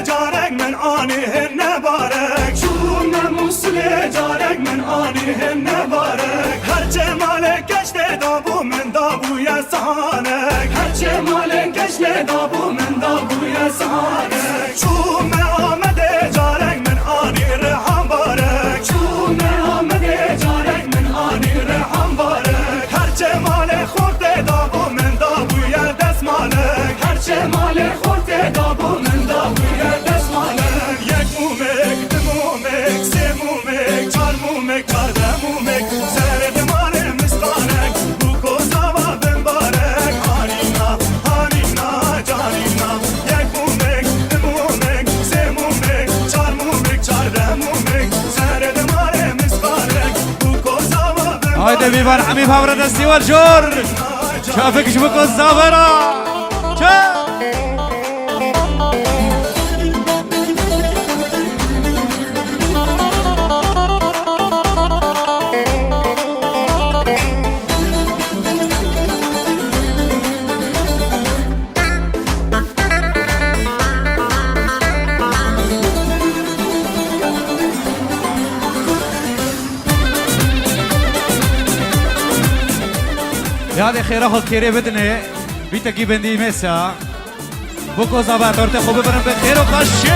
جارك من آنهن نبارك چون موصل جارك من آنهن نبارك هر جمالك گشت دابو من دابوی سهانك هر جمالك گشت دابو من دابوی سهانك چون آمده جارك من آنی رحم بارك چون آمده جارك من آنی رحم بارك هر جمال خورد دابو من دابوی دستمالك هر جمال خورد دابو من دابوی دستمالك یک مومک دو مومک سه مومک چار مومک چارده مومک سر دمار مسخانک بو کوزاوا بمبارک هانینا هانینا جانینا یک مومک دو مومک سه مومک چار مومک چارده مومک سر دمار مسخانک بو کوزاوا بمبارک هایده بیبر حبیب هورد استیوال جور شافکش بو کوزاوا را چه یاد خیره خود خیره بدنه بیتا کی بندی میسا بکو زبا دورت خوب برم به خیر و خشه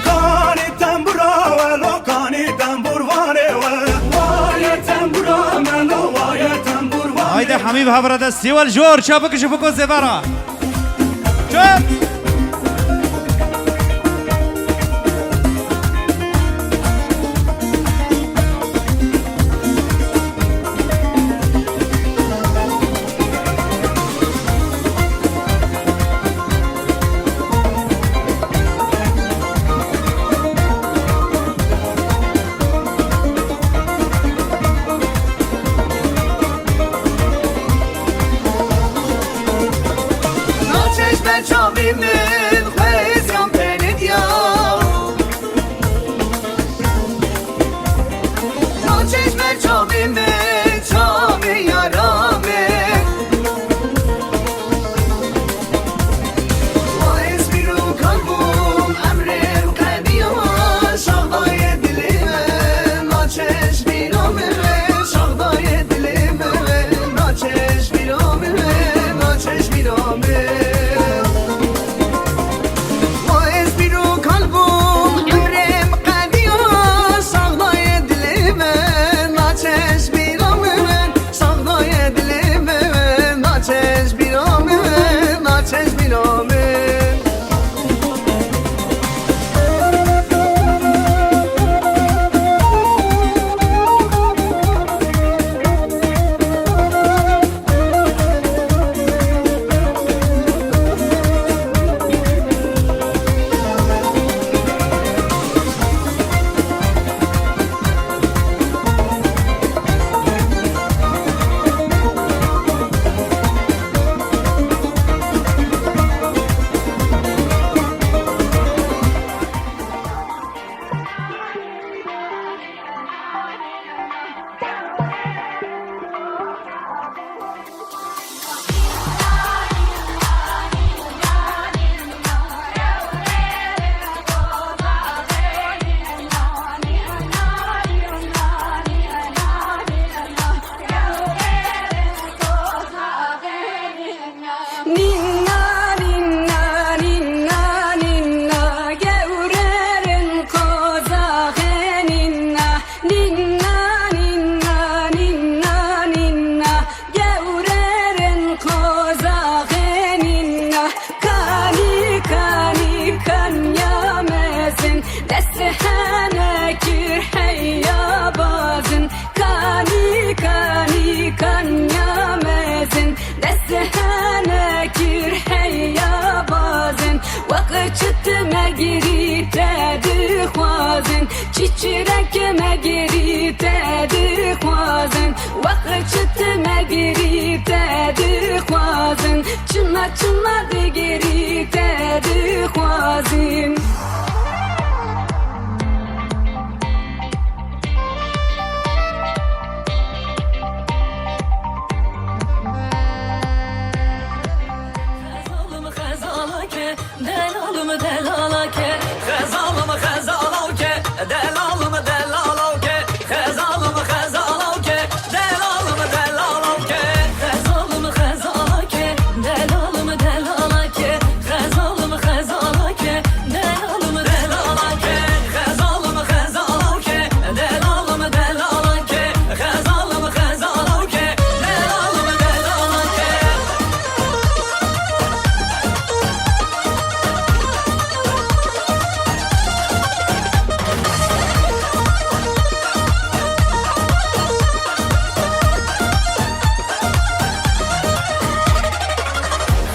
کانی تنبورا ولو کانی تنبور وانه وای تنبورا منو وای تنبور وانه هایده حمیب هورد استیوال جور چاپکش بکو زبارا چپ چیچرک مگری تدی خوازن وقت چت مگری تدی خوازن چما چما دگری تدی خوازن delalım delalake Xezalım xezalavke Delalım delalavke Xezalım xezalavke Delalım delalavke Xezalım xezalake delalım delalake Xezalım xezalake delalım delalake Xezalım xezalavke Delalım delalake Xezalım xezalavke Delalım delalake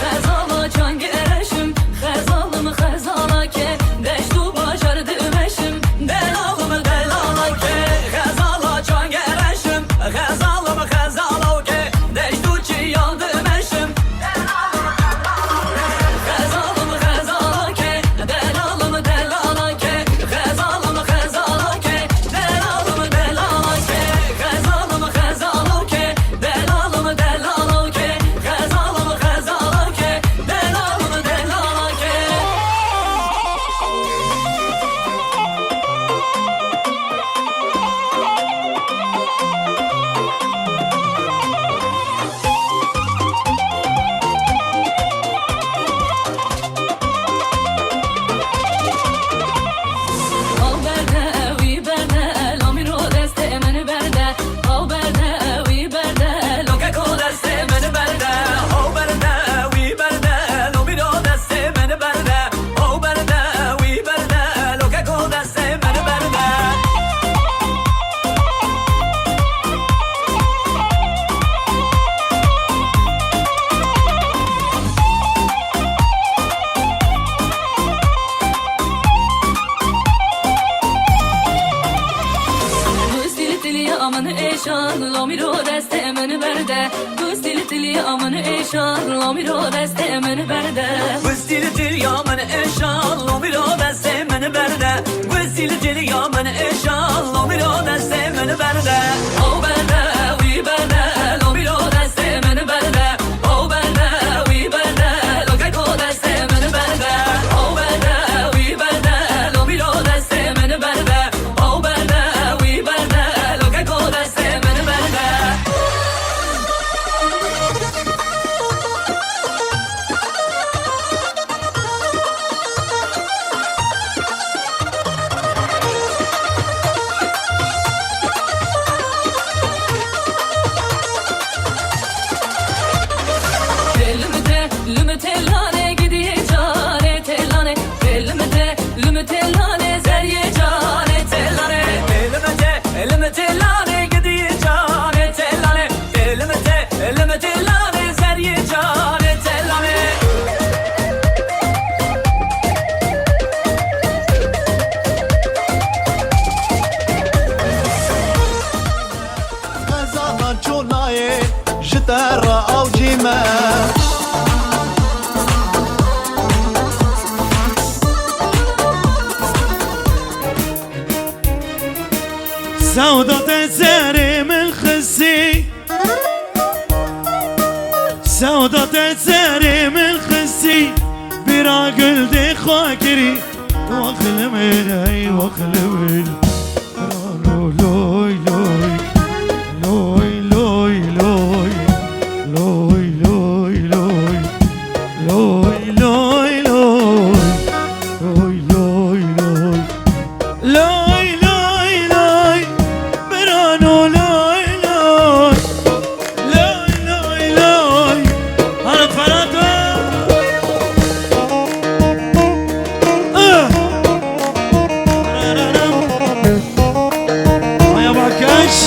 Xezala can gereşim Xezalım xezalake Deştu başardım eşim Delalım delalake Xezala can gereşim Xezalım xezalavke Deştuçi yandım eşim Xezalım xezalake delalım delalake Xezalım xezalake delalım delalake Xezalım xezalavke Delalım delalake Xezalım xezalavke Delalım delalake Al berde evi berde Lamiro deste emeni berde Al berde evi berde Loke ko deste meni berde O berde vi berde Lomiro deste meni berde O berde vi berde Loke ko deste meni berde Gustili tili amanı eşan Lamiro deste emeni berde Gustili tili amanı eşan Lamiro deste emeni berde Vestili til yaman eşan Lomiro deste meni berde Vestili til yaman eşan Lomiro deste meni berde Al berde evi berde Lamiro deste emeni berde Al berde evi berde Loke ko deste emeni berde Al berde evi berde Lamiro deste emeni berde Al berde evi berde Loke ko deste emeni berde Lümü tellane gidiye cane tellane lümü tellane zerye cane tellane Elime tellane gidiyor cane tellane Elime tellane zerye cane tellane غزانا چونای جتر او جیمه سودة زاري من خسي سودة زاري من خسي برا قلدي خاكري وخلمي وخلمي لوي لوي لوي لوي لوي لوي لوي لوي لوي لوي لوي لوي لوي لوي لوي لوي لوي برانو لوي لوي لوي لوي لوي هلا فراتو يا باكش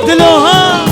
دلوها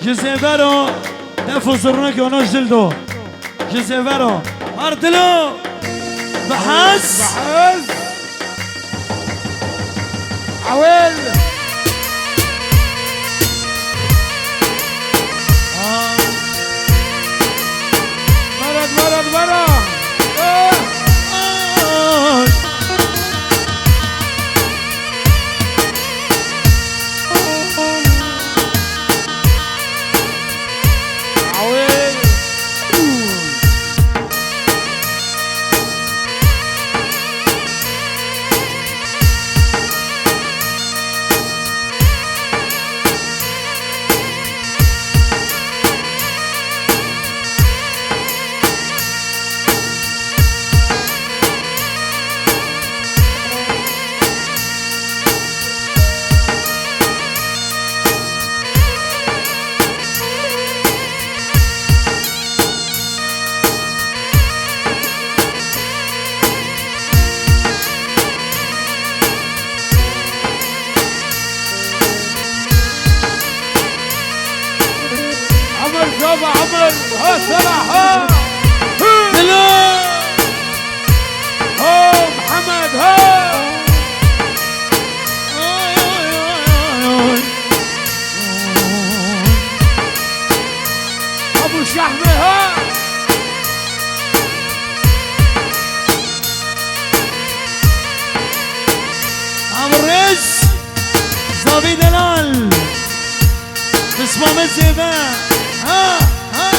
جزيفارو نفس الرنك ونوش جلدو جزيفارو ارتلو بحس عويل مرض عول ها صلاح ها دلو هو محمد ها ابو شحمه ها عمرو رز زاوي دلال تسمع مزيبا ها ها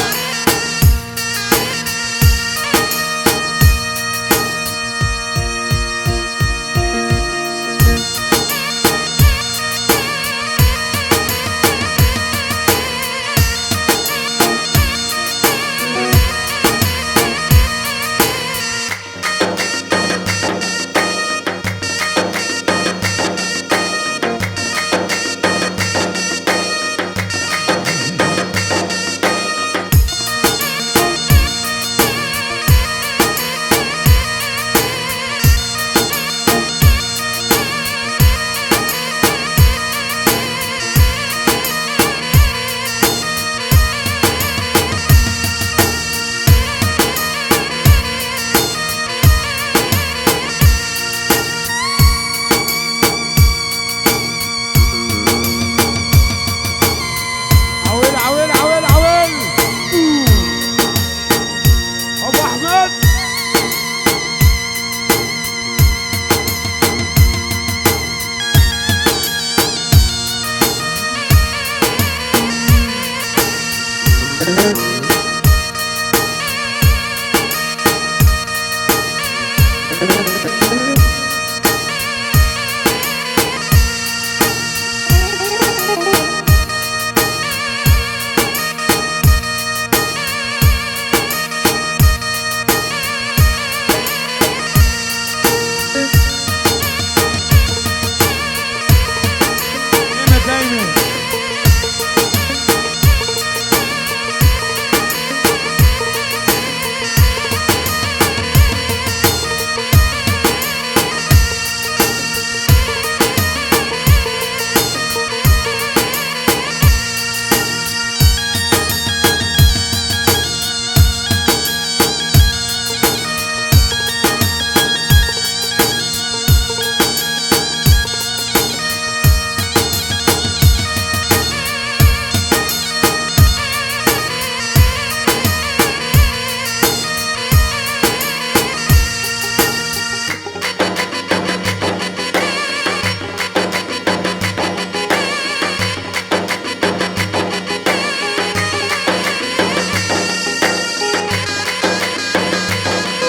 عويل عويل عويل عويل ابو احمد دايما دايما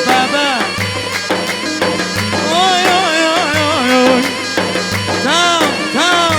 بابا اوي اوي اوي اوي اوي تاو تاو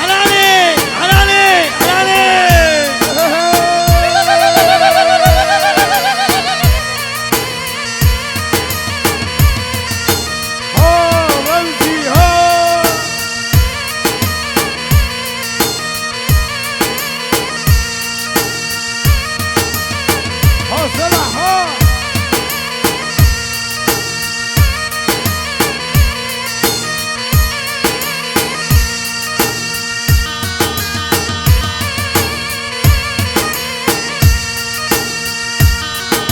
على علي على علي على علي ها رمزي ها ها صلاح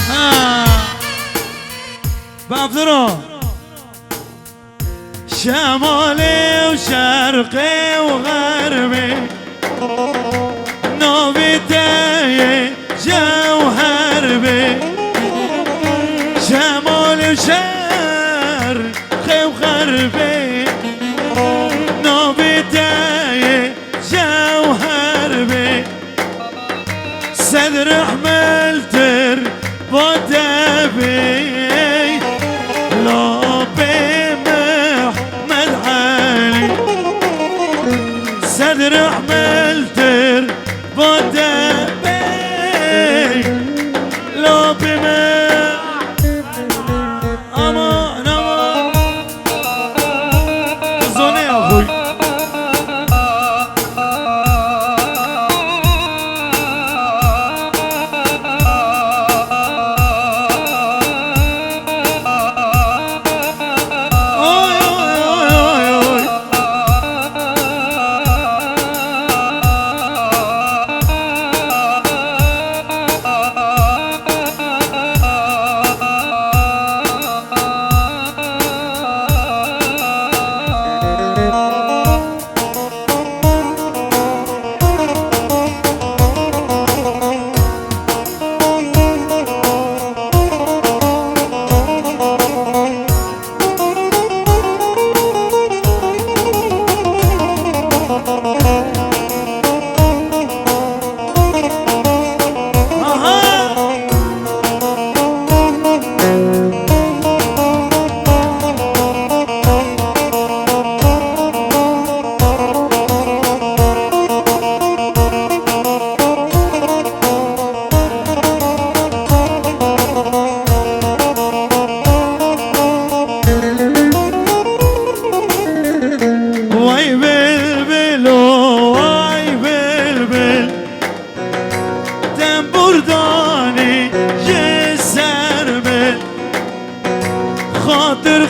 ها بابدرو شمالي وشرقي وغربي نوبتي جوهربي شمالي وشرقي وغربي نوبتي جوهربي صدر حملتر بودبي لو بمحمد علي صدر حملتر بودبي لو بمحمد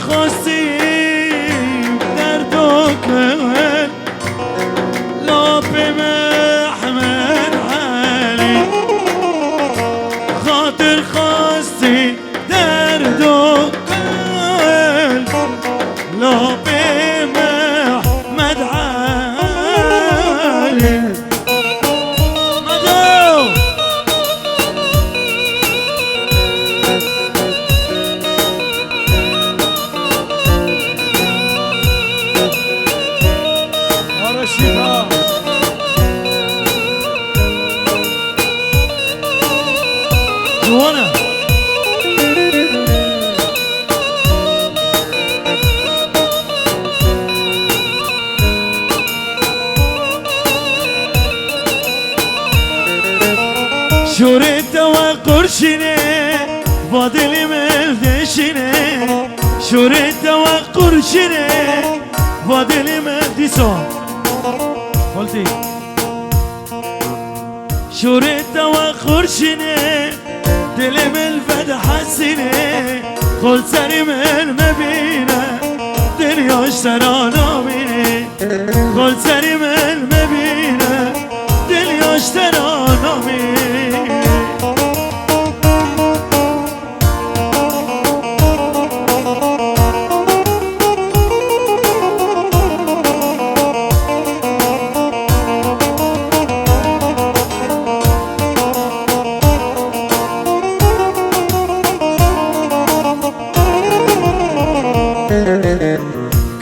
خواستی دردك لو بمحمد علي خاطر خواستی دردك لو بمحمد علي مدو ورشيدها جوانا شورت وقرشنه بادلی ملدشنه شورت وقرشنه بادلی ملدیسو قلتي شورت وقرشنه دل من فتح السنه قل سري من مبينه دنياش ترانا بينه قل سري من مبينه دنياش ترانا بينه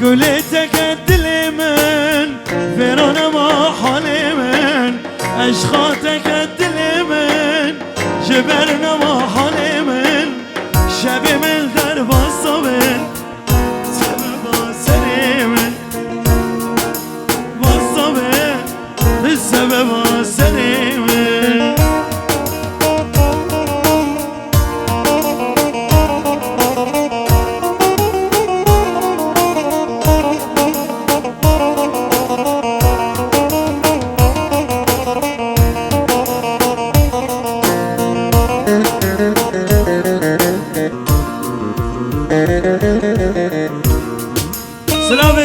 قلتك الدلمن فيرونا ما حلمن اشخاطك الدلمن جبرنا ما حلمن شبي من درب الصبن سبب سليمن والصبن السبب سليمن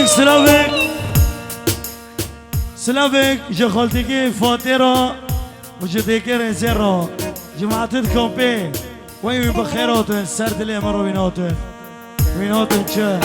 سلامك سلامك جخلتك فاترة وجدك رزرة جماعتكم بي وين بخيراتن سرد لي مرة ويناتن شا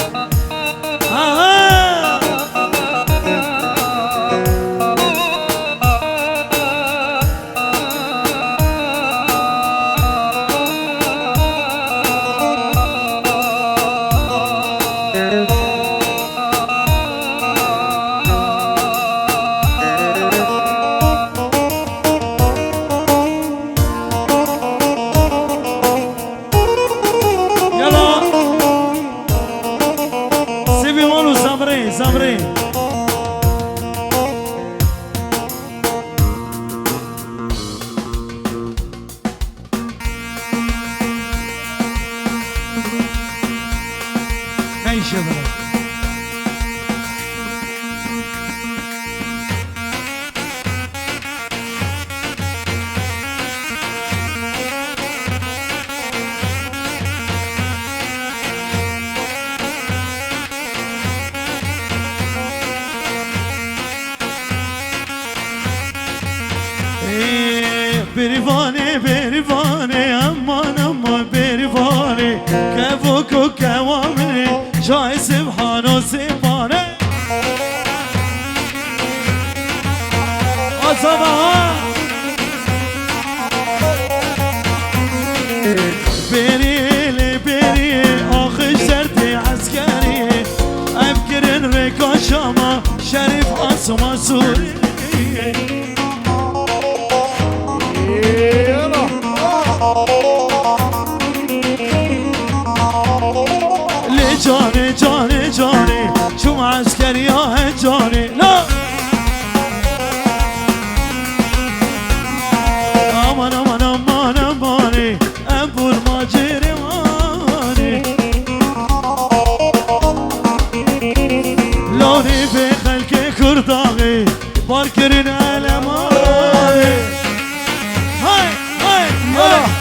زمري اي شباب بريفاني بريفاني امان امان بريفاني كفوكو كوامني جاي سبحانه سبحانه أصبح بريلي بري آخر شرطي عسكري أفكرن ريكا شاما شريف عصما سوري جاني جاني جاني شو معسكري يا جاني لا امان امان امان اماني امبور ما جري ماني لوني في خلقي كرداغي باركرين الماني هاي هاي هاي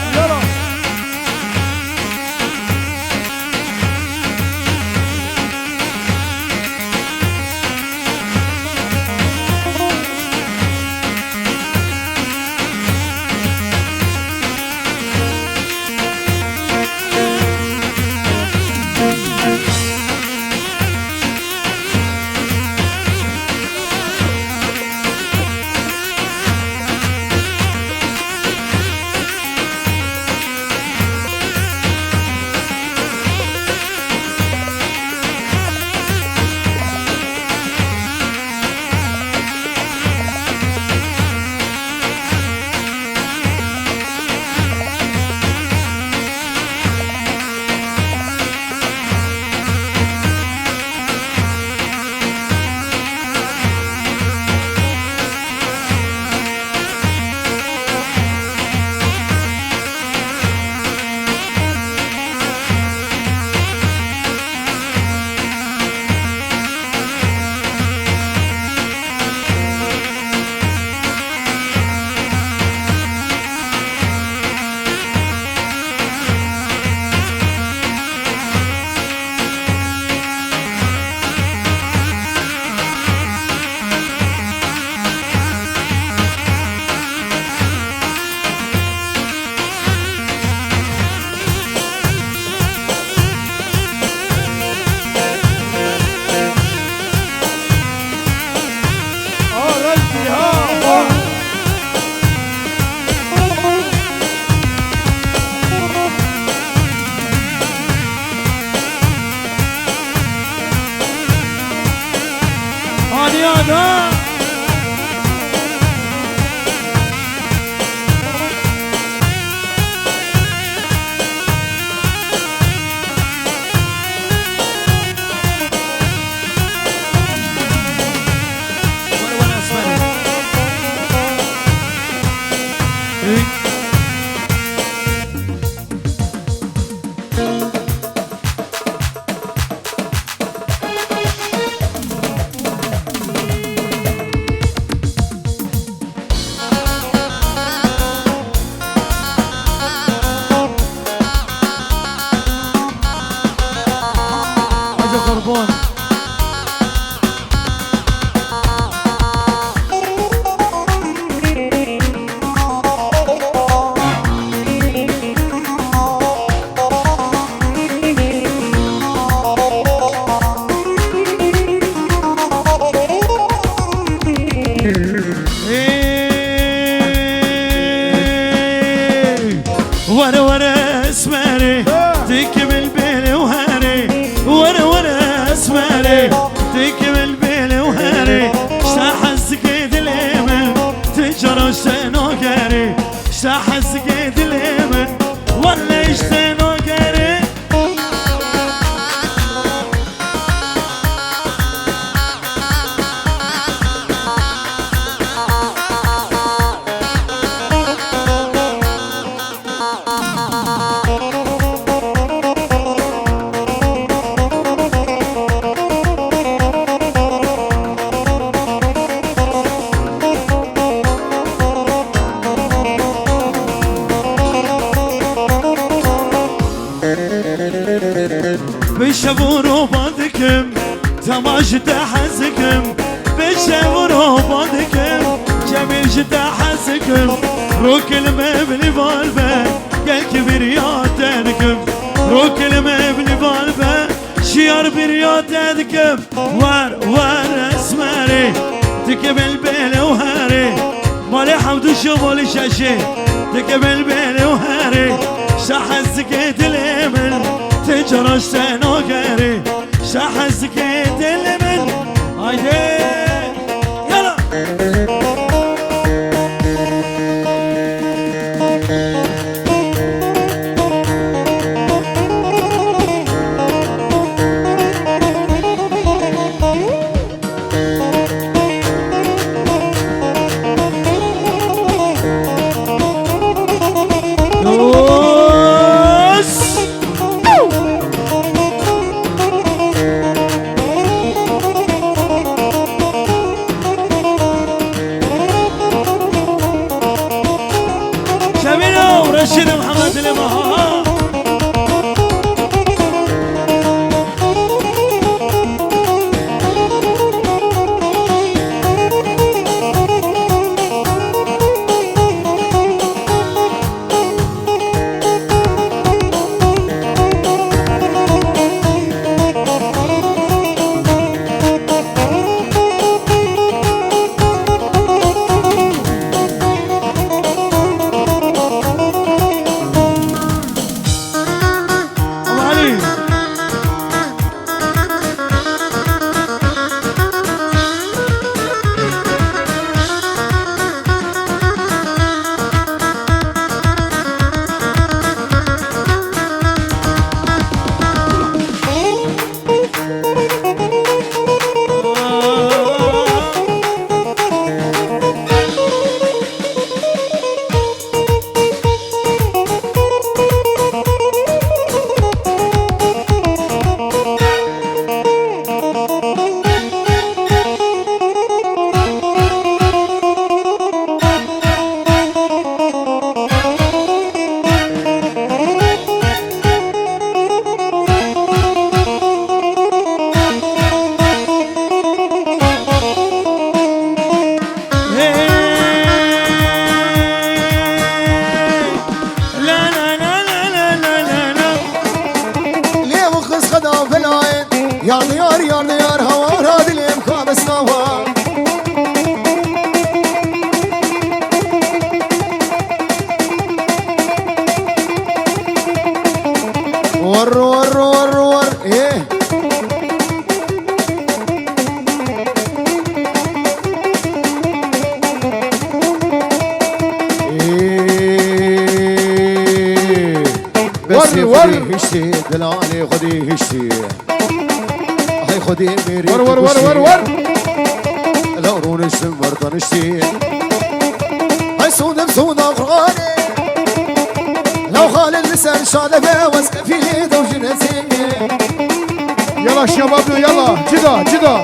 حاجة قربان ورا ورا اسمري تكمل بيلي وهاري ورا ورا اسمري تكمل بيلي وهاري شاح السكيد اليمن تجرى الشنوكري شاح السكيد اليمن ولا الشنوكري بشبورو بادكم تماش تحزكم بشبورو بادكم جميل جدا حزكم روك المبني بالبا قال كبرياتكم روك المبني بالبا شيار برياتكم ور اسمري تكمل بيلي وهاري مالي حمد الشغل شاشي تكمل بيلي وهاري شاح الزكيت اليمن تجرى الشنوكري شاح الزكيت اليمن هايدي يلا رشيد محمد الإمام هشتي دلالي خدي هشتي هاي خدي ميري ور لو رون السمر طنشتي هاي سودم سودا قرغاني لو خال اللسان شادبه واسك في ليده وجنتي يلا شبابنا يلا جدا جدا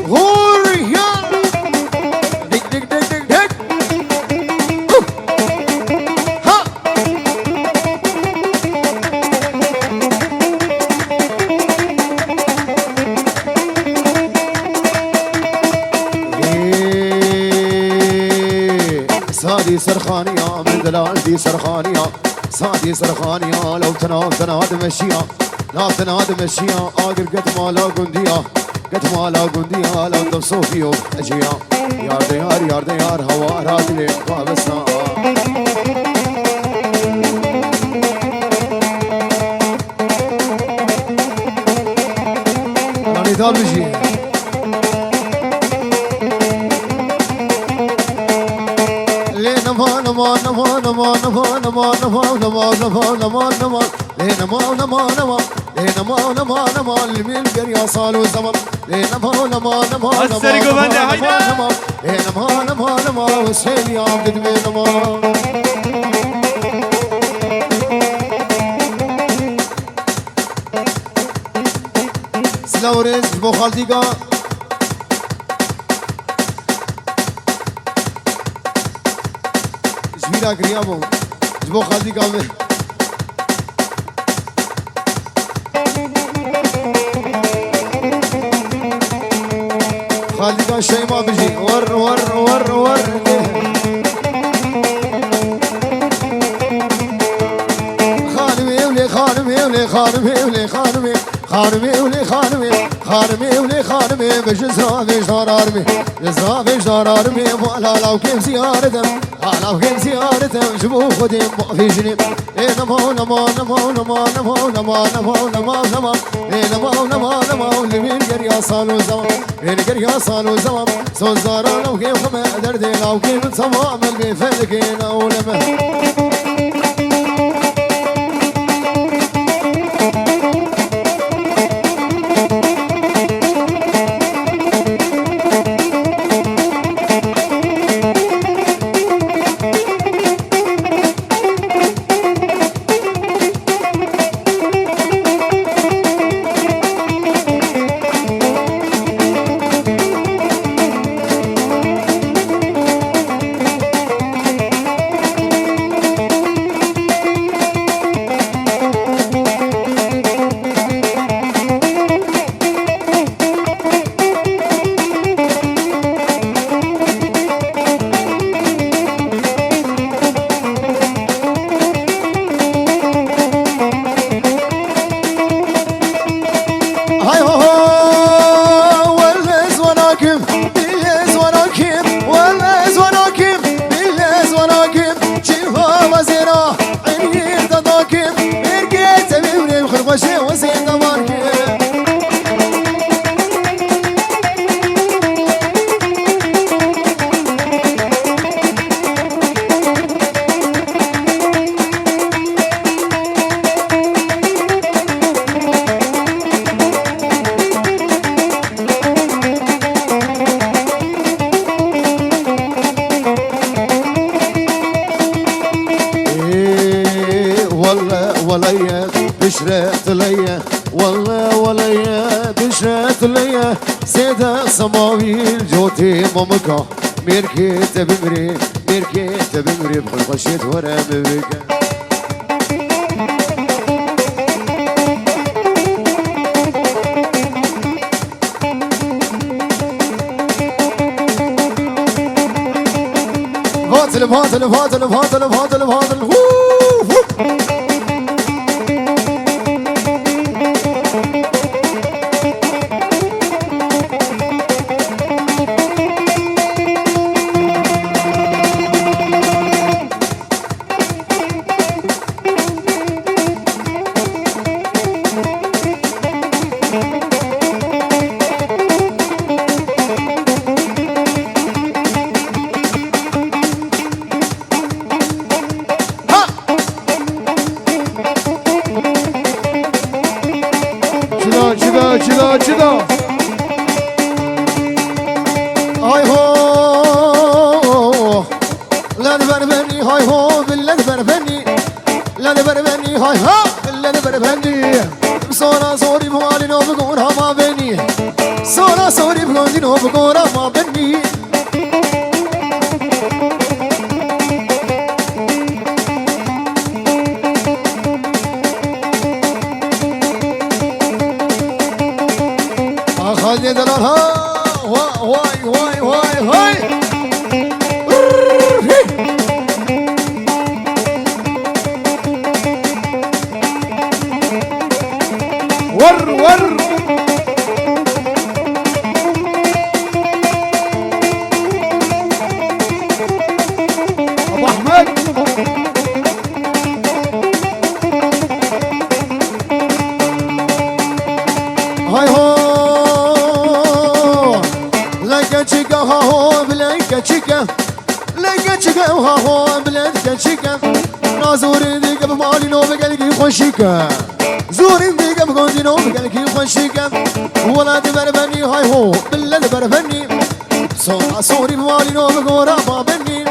غوريا دك دك دك دك دك ها سادي سرخانية من دلال دي سرخانية سادي سرخانية لو تناد مشيها لا تناد مشيها آقر قد ما لا قندية قد ما لا قندية لو تبصو فيهم أجيها يار ديار هوا راجلي قابسنا راني دال بجي نما نما نما نما نما نما نما نما نما نما نما نما نما نما نما نما نما المين قريا صالو زمن نما نما نما السرقوا بندي هيدا نما نما نما وسهل يا عبد نما سلاوريز بوخالديغا جبيرا قريابو جبو خالدي قامي خالدي قام شيء ما بيجي ور ور ور ور خانمي ولي خانمي ولي خانمي ولي خانمي خانمي ولي خانمي خانمي ولي خانمي بجزرا بجدار ارمي جزرا بجدار ارمي ولا لو كيف زيارتهم على كيف زيارتهم جبوا خديم في جنيب نما نما نما نما نما نما نما نما نما نما نما نما لمين قريا صالو زمان من قريا صالو زمان سوزارا لو كيف خما دردي لو كيف تمام بفلكين اولمه بشرت ليا والله وليا بشرت ليا سيدة سماويل جوتي ممكا ميركي تبمري بخل خشيت ورا مبكا فاضل بالله بربني هاي ها بالله بربني صورة صوري بوالي نو بقولها ما بني صورة صوري بقولي نو بقولها ما بني خلي دلالها واي واي واي واي ور ور ابو احمد هاي هو لقى تشيكا ها هو بلقى تشيكا لقى تشيكا ها هو بلقى تشيكا نازوري دي قبل مالي نو بقلقي خوشيكا زوري دي قبل قوندي نو بقلقي خوشيكا ولا تبربني هاي هو بالله تبربني صوري بمالي نو بقورا ما بني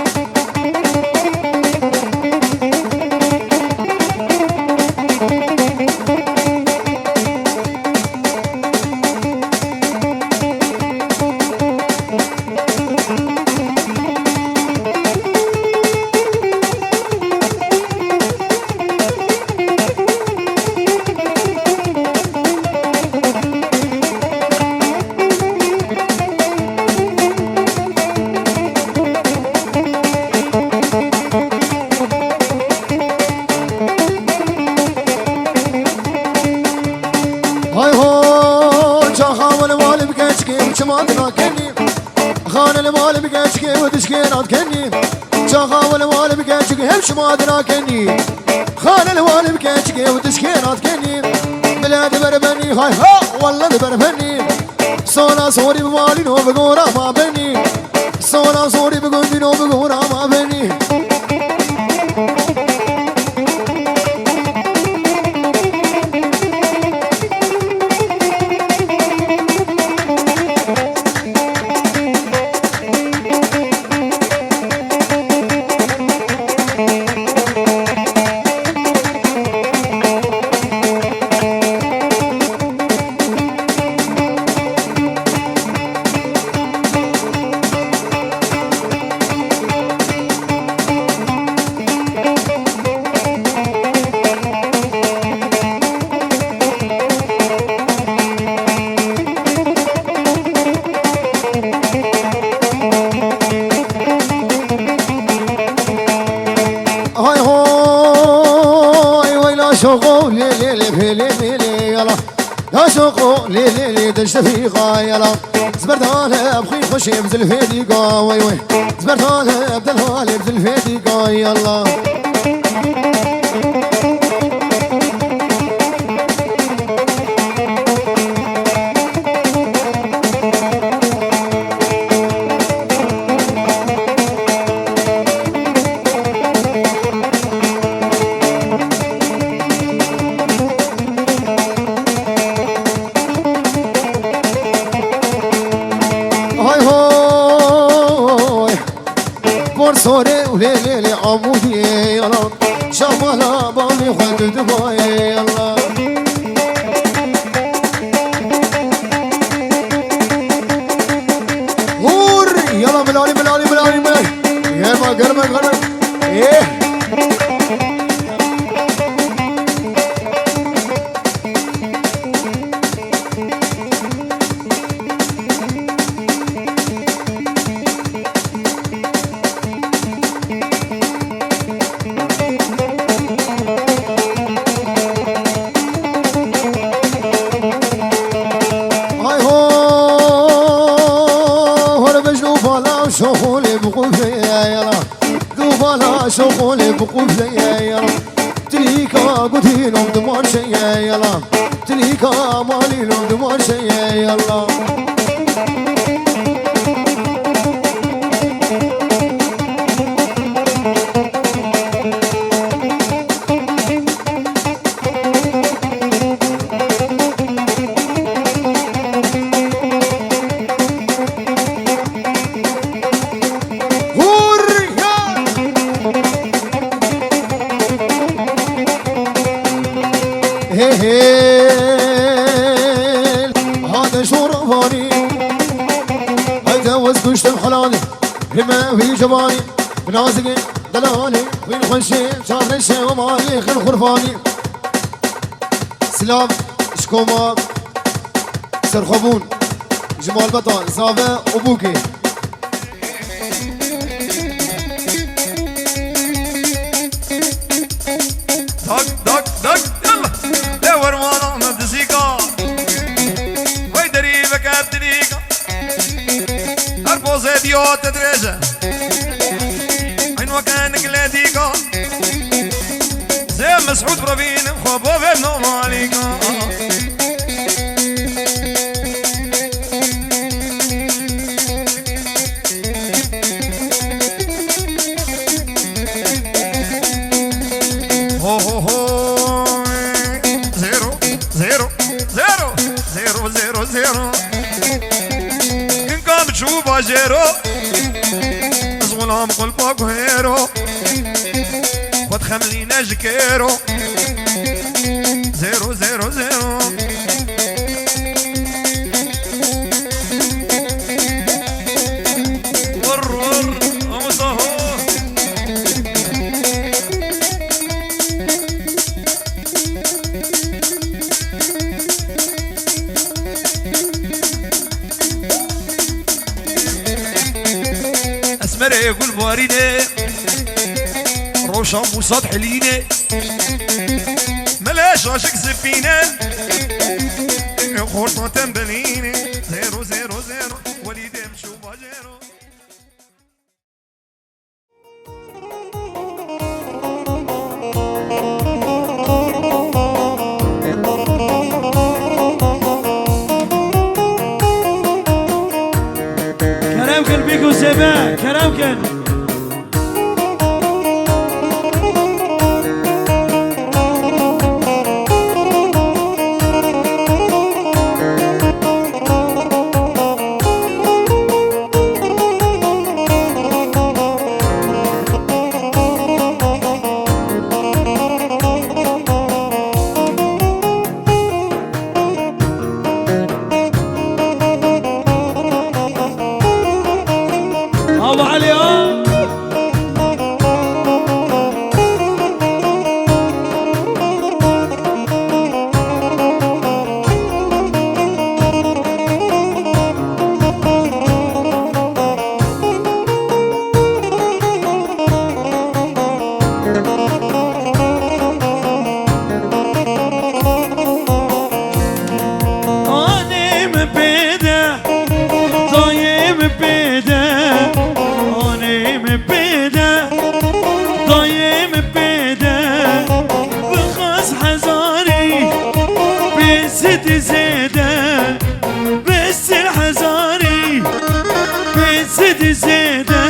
هاي هو جاها والمال بقاشكي وشماتنا كني خان المال بقاشكي وتشكينات كني جاها والمال بقاشكي هم شماتنا كني خان المال بقاشكي وتشكينات كني بلاد بربني هاي ها والله بربني صونا صوري بمالي نو بقورا ما بني صونا صوري بقولي نو بقورا ما بني هاي هاي ويلا شوقو لي لي لي لي لي لي يلا يا شوقو لي لي لي دشت في غايلا زبرت على بخي خشي بزل في ديقا وي وي زبرت على بدل هالي بزل في ديقا يلا هاي هاي بورسوري ولي لي لي عمودي يلا شمالة بالي خد دبي يلا هور يلا ملالي ملالي ملالي ملالي يرمى قرمى قرمى ايه هاي هو هر بجنو فلا شغولي بقوفي يلا ذو فلا شغولي بقوفي يلا تليكا قتي نوم دمان شي يلا تليكا مالي نوم دمان شي يلا لما في جباني بنازقي دلالي وين خشي شاطر الشيء ومالي خل خرفاني سلام شكوما سرخبون جمال بطل زافا وبوكي دق دق دق يلا دور وانا مدزيكا ويدري بك ابتليكا اربوز ديو تدريجة عين وكانك لديكا زي مسعود بربين خبو في النوم عليكا هو هو هو زيرو زيرو زيرو زيرو زيرو زيرو إن كان بتشوفها زيرو أصغلهم قلبك هيرو وتخملينا جكيرو زيرو زيرو زيرو ور ور أمسهو اسمر يقول بواريني روشة وصاد حليني ملاش عاشق سفينة خورطة تنبليني زيرو زيرو زيرو وليدي مشوبة زيرو كرامكن بيكو سبا كرامكن ابو علي اني مبيده طيب مبيده اني مبيده طيب مبيده بخاص حزاري بست زيده بس الحزاري بست زيده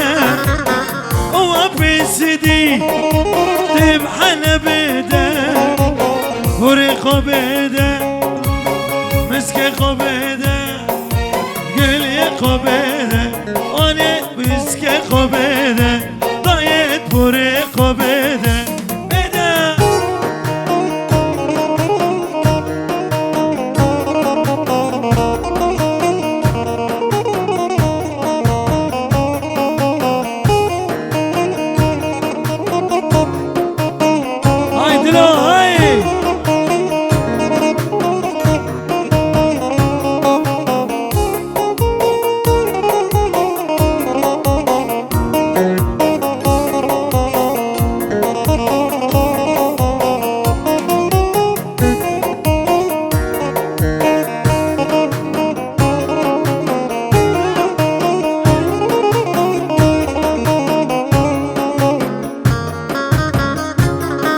وبسدي تبحن بيده وريق بيده مسك قبيده قلي قبيده انا مسك قبيده ضايت بري قبيده بيده هاي دلو هاي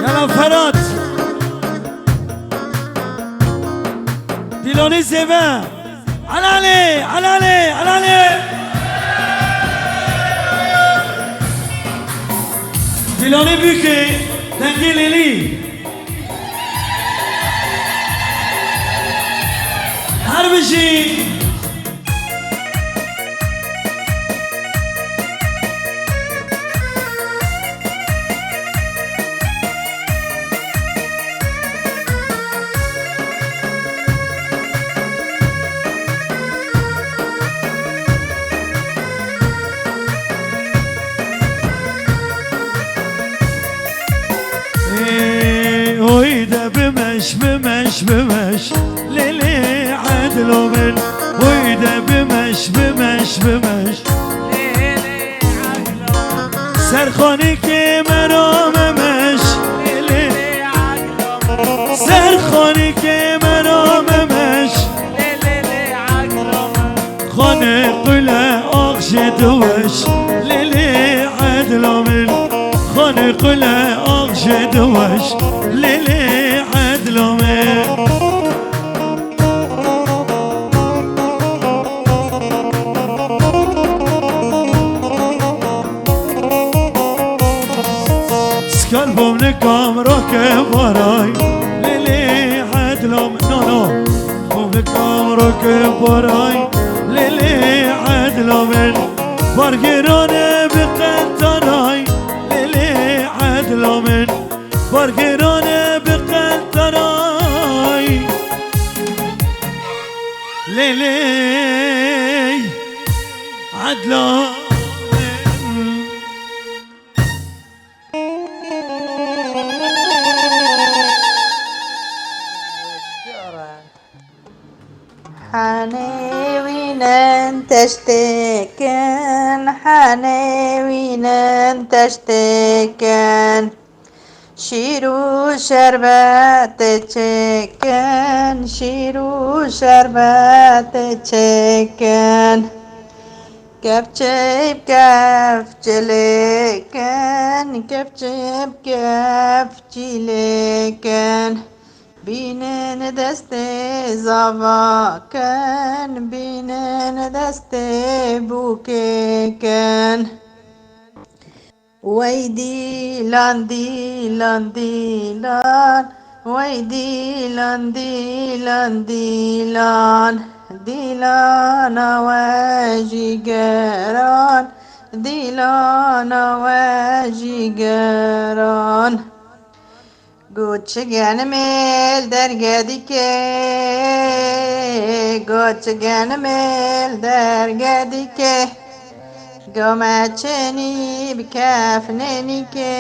يلا فرات ديلوني سيفا على علي على علي على علي ديلوني بوكي دنجي ليلي هربشي بمش ليلي عدلو من ويدا بمش ليلي عدلو سرخوني كي مراممش ليلي عدلو سرخوني كي مراممش ليلي عدلو خاني قلا أغشدوش ليلي عدلو من خاني قلا أغشدوش ليلي عدلو من قلبم نكام راكب وراي ليلي عدلو نو قلبم نكام راكب وراي ليلي عدلو من بارقرانه بقلتناي ليلي عدلو من بارقرانه بقلتناي ليلي عدلو حناوينا تشتكن حناوينا تشتكن شيرو شربات تشكن شيرو شربات تشكن كفشي بكفجلكن كفشي بكفجلكن بینن دست زواکن بینن دست بوککن وی دیلان دیلان دیلان وی دیلان دیلان دیلان دیلان و جیگران دیلان و جیگران گوچگن میل در گدی که گوچگن میل در گدی که گمچنی بکفننی که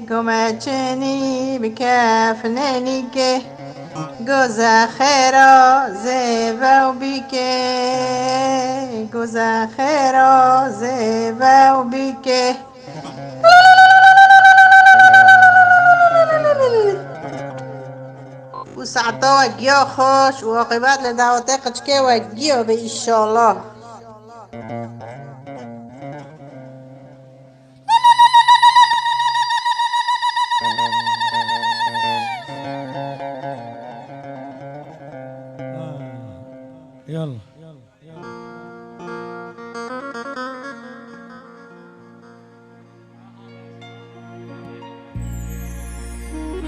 گمچنی بکفننی که گوزخرا زیو بیکه گوزخرا زیو بیکه وسعتا وگیا خوش و عاقبت لدعوت قچکه وگیا به ایشالله يلا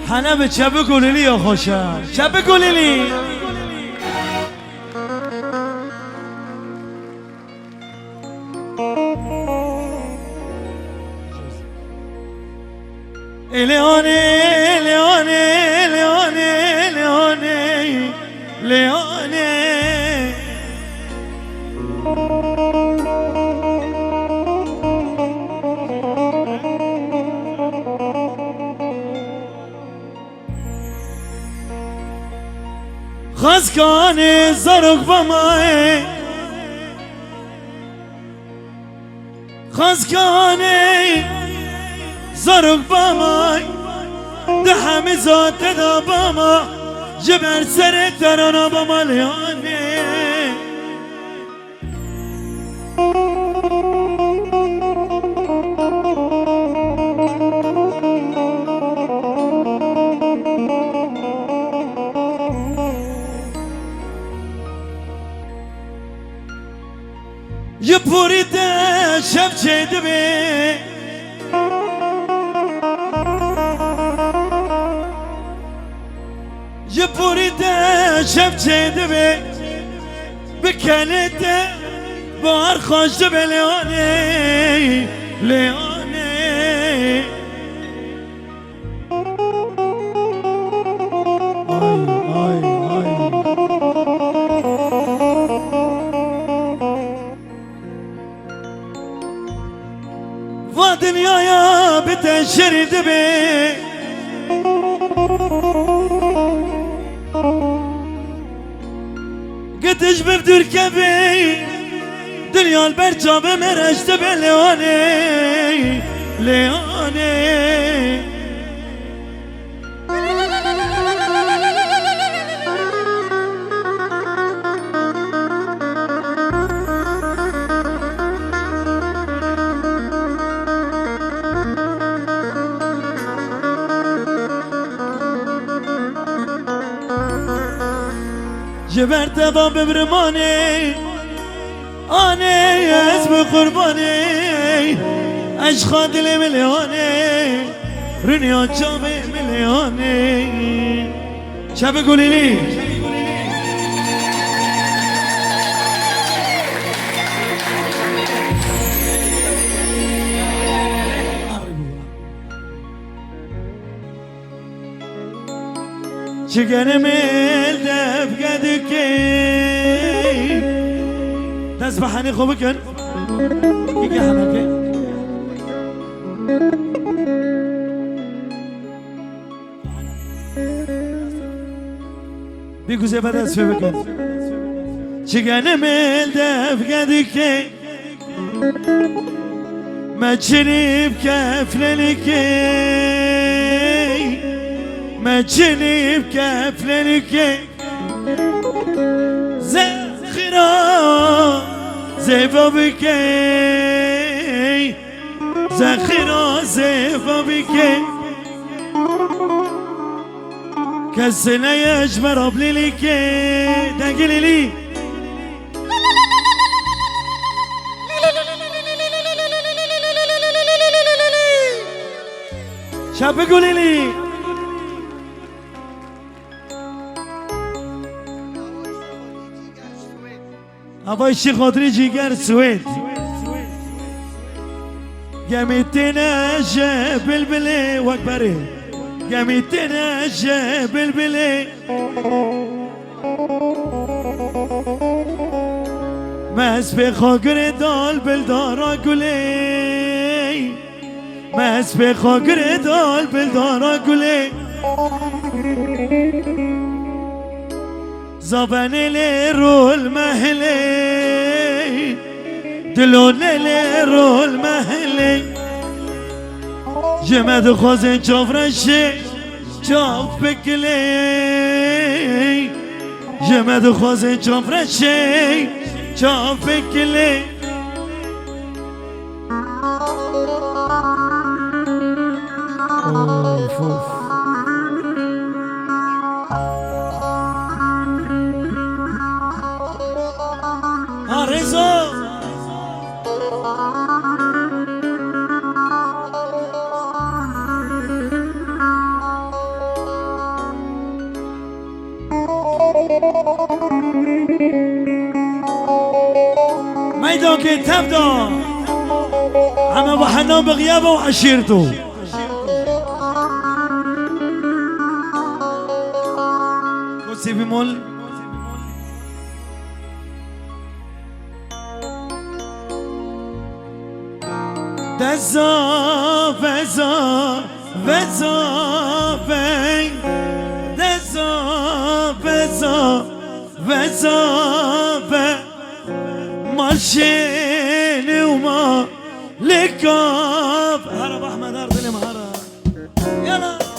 حنا به چه بگولیلی یا خوشم چه بگولیلی لیانه لیانه لیانه لیانه لیانه خزکان زرق بمای خزکان زرق بمای ده همه ذات دا بما جبر سر ترانا بمالیانه یه پوری ده شب چیده بی یه پوری ده شب چیده بی بکنه ده بار خوش ده به لیانه لیانه آی آی آی و دنیایا بتشرد بی تجبر دور كبي دنيا البرجاب مرشت بليوني ليوني جبرت باب برماني أنا اسم قرباني أشخاص لي مليوني رنيا شابي مليوني شابي قولي لي شكر ميل دف قدكي تسبحني خوبكن يجي حنكي بيكو زي بدأ سبكن شكر ميل دف قدكي ما تشري بكف للكي ما تجني بكف للكي زخرا زيفا بكي زخرا زيفا بكي كالسنة يجمر بليلكي دنقلي لي شاب قولي لي أبا خاطري جيگر سويد قميتنا جاب البلي واكبري قميتنا جاب البلي ما اسبي خاقر دال بلدارا قولي ما اسبي خاقر دال بلدارا قولي زبان ليرو المهلي دلون ليرو المهلي جمد خوزن شوف رشي شوف بكلي جمد خوزن شوف رشي شوف بكلي رضا ميدان كي تبدا عم وحنان بغيابه وعشيرته كوسي بمول دزا فزا فزا فين دزا فزا فزا فين ماشيني وما لكاف هرب احمد ارض المهرة يلا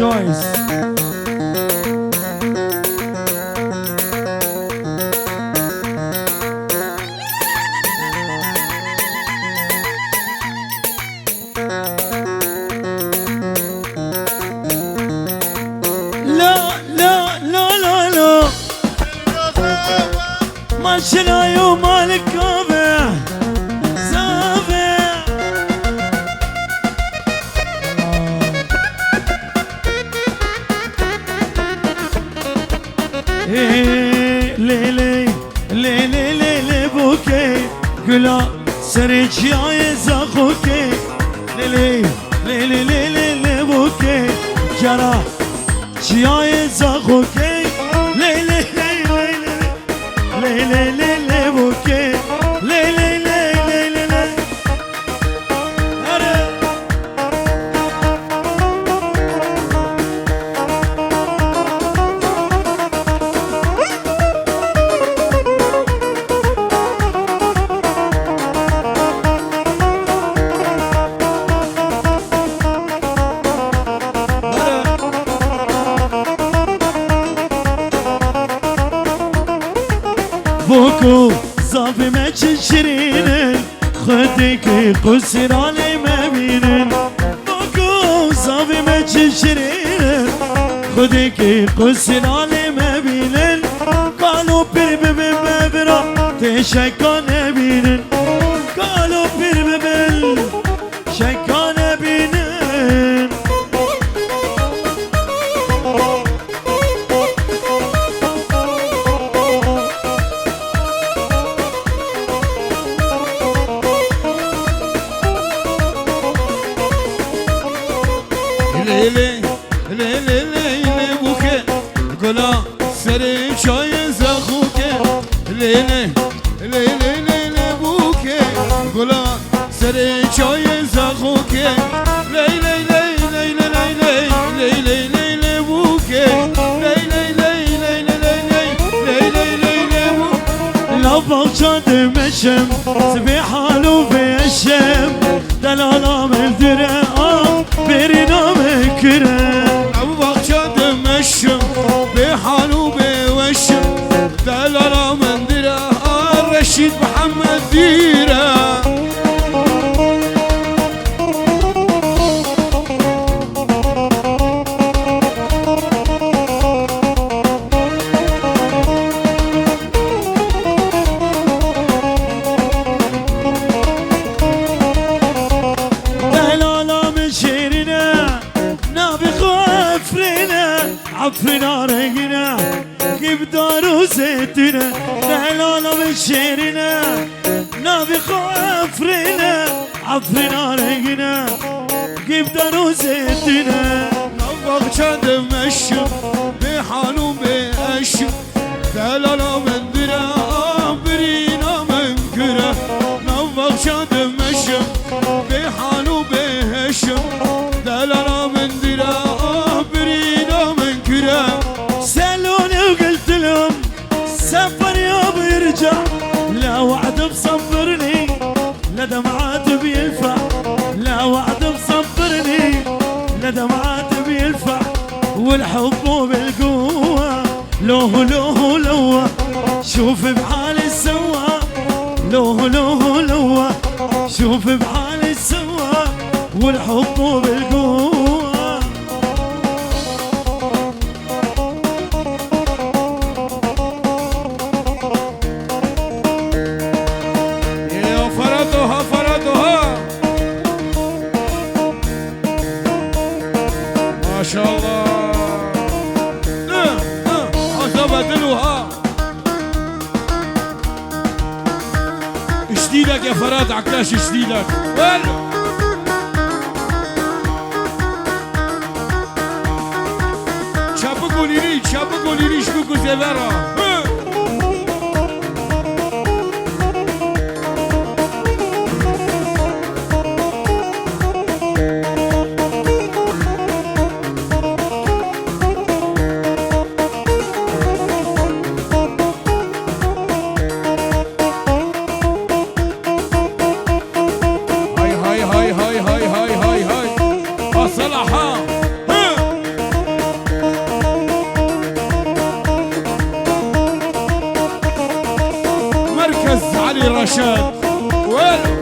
choice. لا لا لا لا لا ما شلا يوم مالك كافي زافي لي لي لي لي لي لي بوكي قلا سريج يا زاخوكي لي لي لي لي لي لي لي بوكي جرا شياي زاخوكي لي لي لي لي لي لي لي لي بوكي لي لي لي لي لي لي بوكو صافي ما تشرين خدك قسراني ما بينن بوكو صافي ما تشرين خدك قسراني ما بينن قالوا ببرا تشكان بينن قالوا ببل شكان بينن ليلي ليلي ليلي بوكي قلا سري شاي زاخوكي ليلي ليلي ليلي بوكي قلا سري شاي زاخوكي ليلي ليلي ليلي ليلي ليلي بوكي ليلي ليلي ليلي ليلي بوكي لا بغشة دمشم سبي حالو في الشم دلالا من درقام برينا مكرم ابو بغشة دمشم بحالو بوشم دلالا من درقام رشيد محمد ديره عفنا رقنا كيف دارو زيتنا دلالا من شيرنا نابي خافرنا عفنا رقنا كيف دارو زيتنا نبغ شاد مشم بحالو بأشم دلالا من درا برينا من كره نبغ شاد مشم بحالو بأشم دلالا من درا سألوني وقلت لهم سفر يابا يرجع لا وعد بصبرني لا دمعات بينفع لا وعد بصبرني لا دمعات بينفع والحب بالقوة لوه لوه لوه شوف بحالي سوا لوه لوه لوه شوف بحالي سوا والحب بالقوة ما شاء الله بدلوها اشتيلك يا فراد عكاش اشتيلك çabuk ol ilişki kuzevera راشد ويلو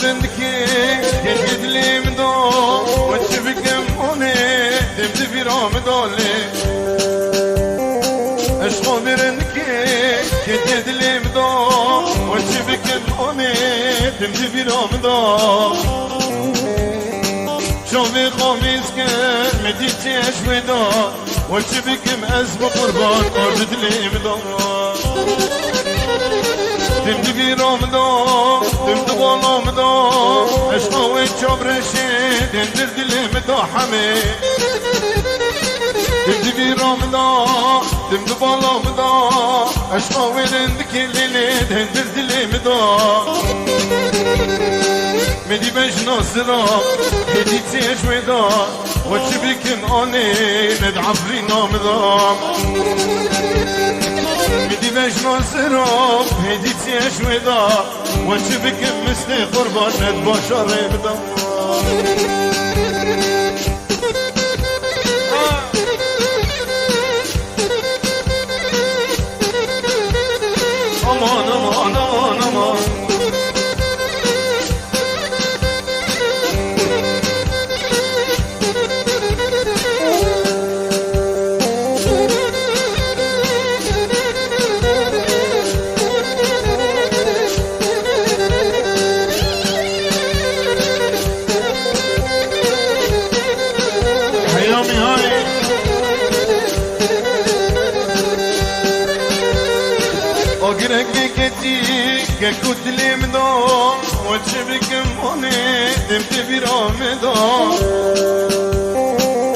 برندكي كنت لي مدو وتشبكم هوني تمت في رمضاني اشخو برندكي كنت لي مدو وتشبكم هوني تمت في رمضان شوفي خميس كان مديتي اشودا وتشبكم اسم قربان أرد لي مدو تمت في رمضان تمت بالرمضان اشقوي تشبرشي تندرد لي متاحمي تمت في رمضان تمت بالرمضان اشقوي رندك الليلي تندرد لي متاحمي مدي باش نصرا مدي تيش ودا وتشبكم اني ندعفري نامضام مدي باش نصرا مدي تيش ودا وتشبكم مثل قربان ندباشر يبدا امان امان امان امان أجرك بكتي ككوت لمدام وتشبكم هوني تمت في رمضان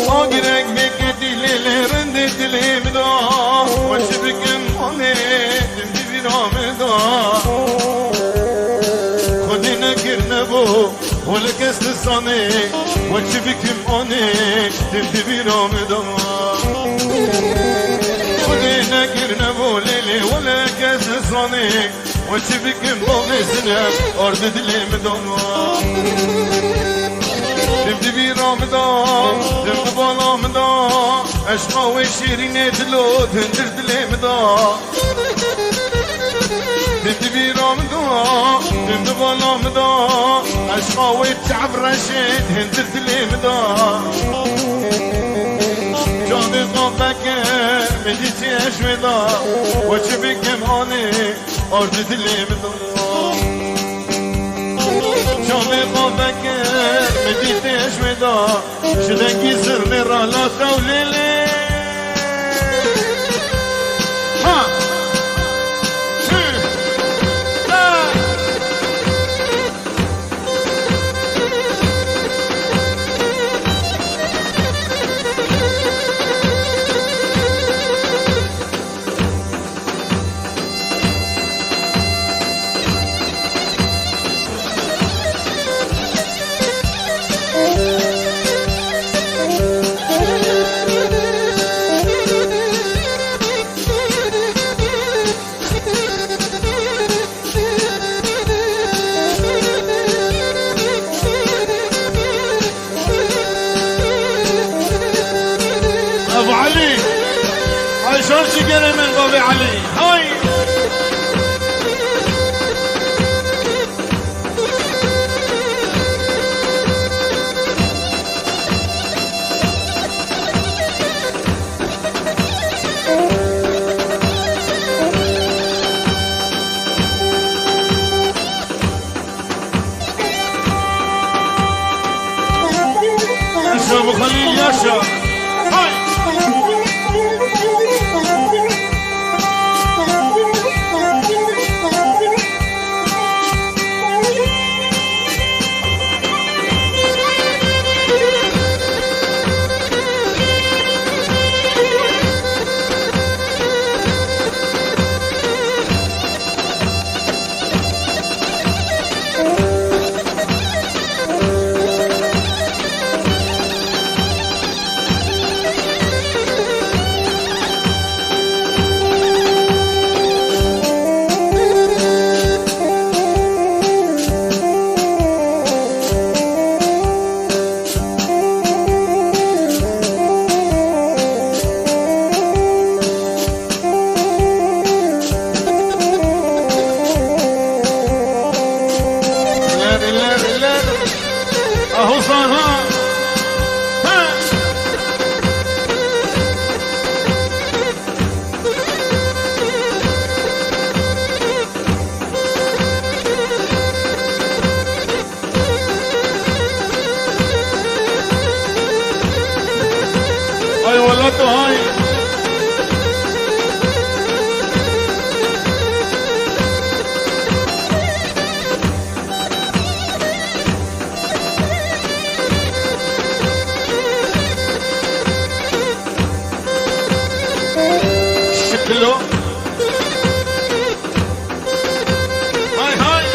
أجرك بكتي للرندت لمدام وتشبكم هوني تمت في رمضان خدنا كرنبو ولا كاس لساني وتشبكم هوني تمت في رمضان خدنا كرنبو ليلي ولا كاس صانيك وتشبكم بوغي سناب أردت لي مدوان تمت في رمضان تمت بالرمضان أشقاوي شيرين تلو تندرت لي مدان تمت في رمضان تمت بالرمضان أشقاوي تعب رشيد تندرت لي مدان جاني قفك مديتي اشودا وتشبكم هوني أردت لي مدان جاني قفك مديتي اشودا شدنكي سرني رالا قولي ها ابو علي هاي شلون شقري من بابي علي هاي ابو خليل ياشا هاي هاتو هاي شكله هاي هاي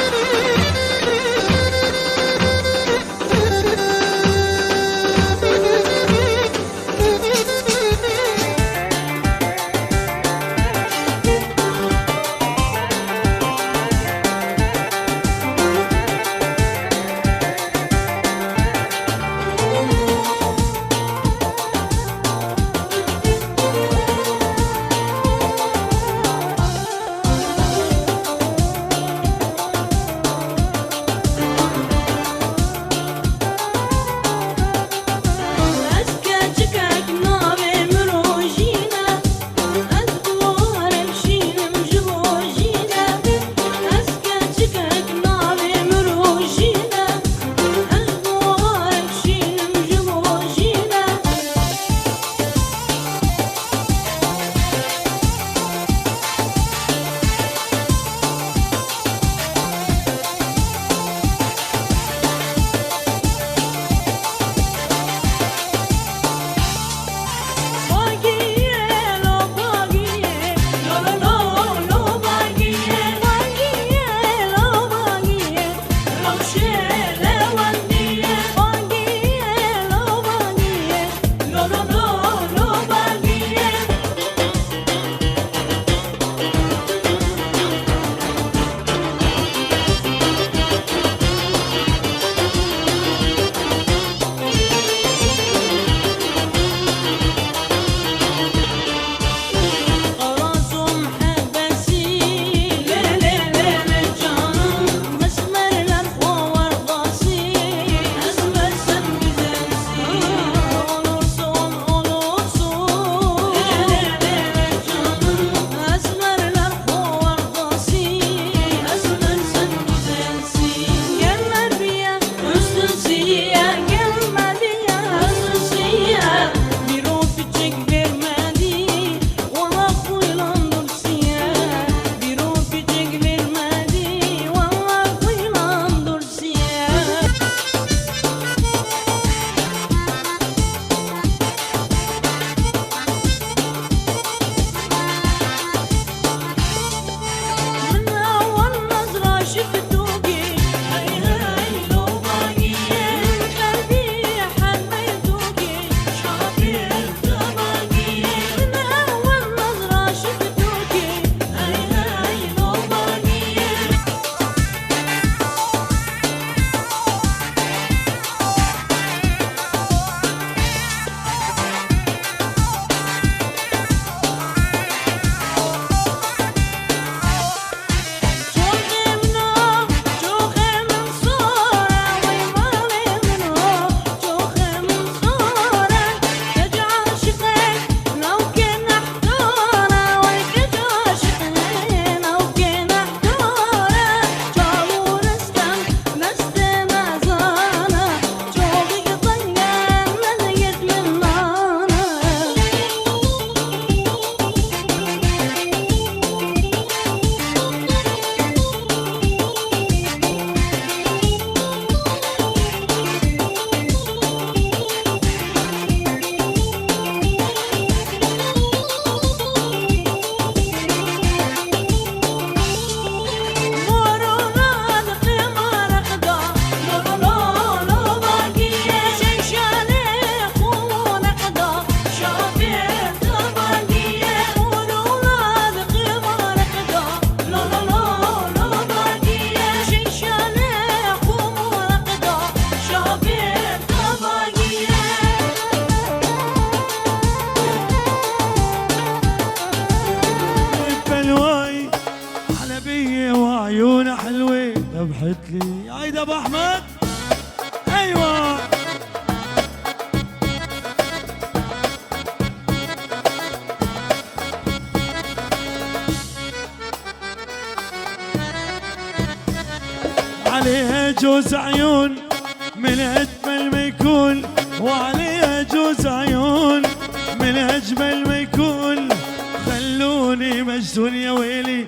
ذبحت لي عايد ابو احمد. ايوه عليها جوز عيون من اجمل ما يكون، وعليها جوز عيون من من اجمل ما يكون خلوني مجنون يا ويلي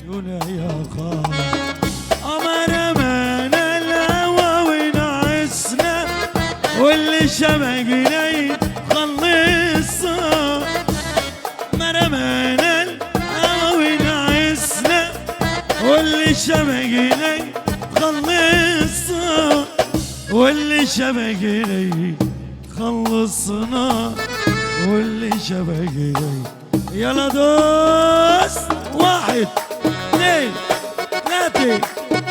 عيونه يا خال قمر رمانا الهوى ونعسنا واللي شبقنا يخلصنا ما رمانا الهوى ونعسنا واللي شبقنا يخلصنا واللي شبقنا خلصنا واللي شبقنا يلا دوس 1 2 3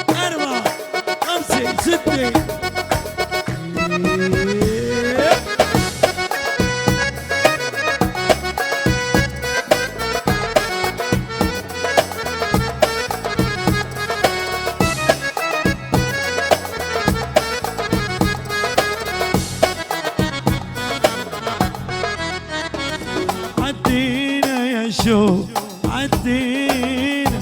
4 5 6 عدينا يا شو عدينا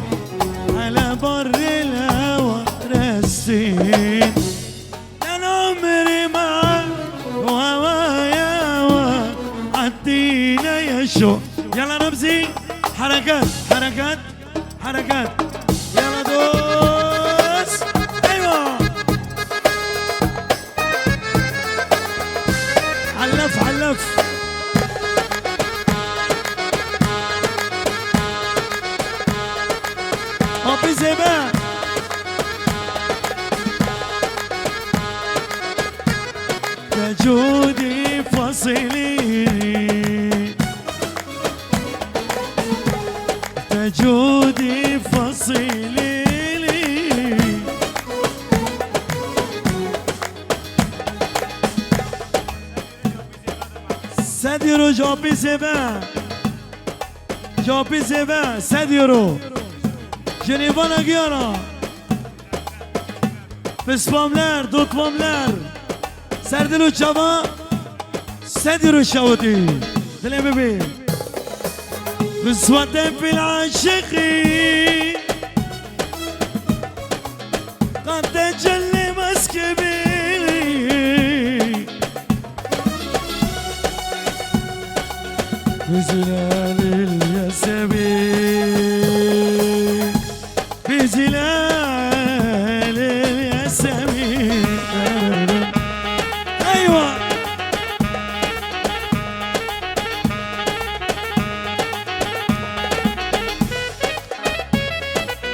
على بر الهوى راسين انا عمري معاك وهوايا عدينا يا شو يلا رمزي حركات حركات حركات يلا دوس ايوه علف علف زمان تجودي فصلي تجودي فصلي €7 جوابي زمان جوابي زمان €7 Jenivana Giana Bispamler, Dutmamler Serdilu Çava Sediru Şavudi Dile bebi Kısvaten fil aşıkî Kad tecelli meskibi Güzülalil yesebi بزلال الياسمين ايوه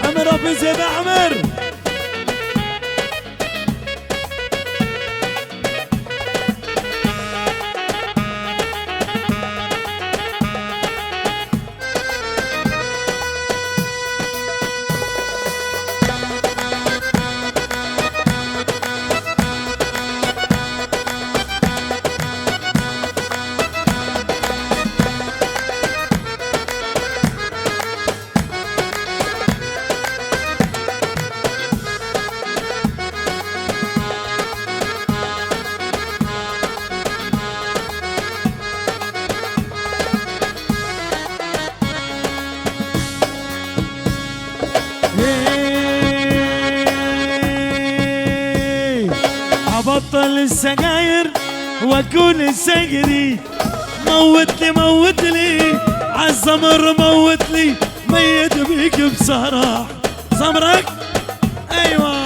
عمر ابو زيد عمر ابطل السجاير واكون سجري موتلي موتلي عالزمر موتلي ميت بيك بصراحة زمرك ايوه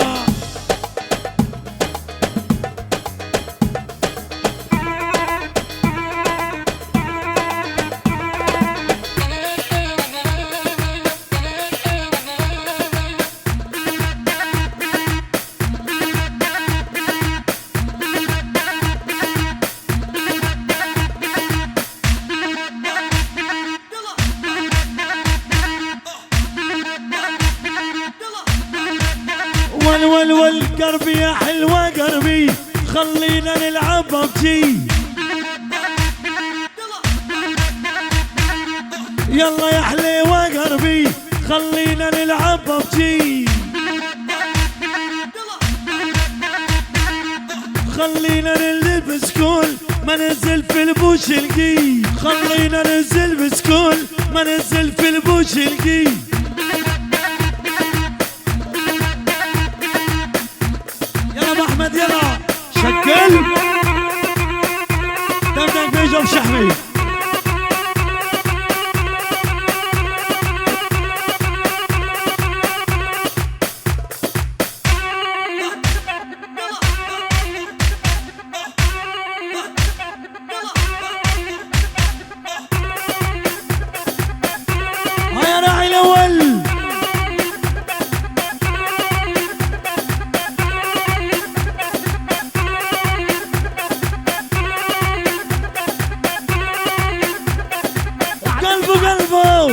ول قربي يا حلوة قربي خلينا نلعب ببجي يلا يا حلوة قربي خلينا نلعب ببجي خلينا نلبس كل ما ننزل في البوش القي خلينا ننزل بسكول ما ننزل في البوش القي احمد يلا شكل دمدم في جوف شحمي وقلبه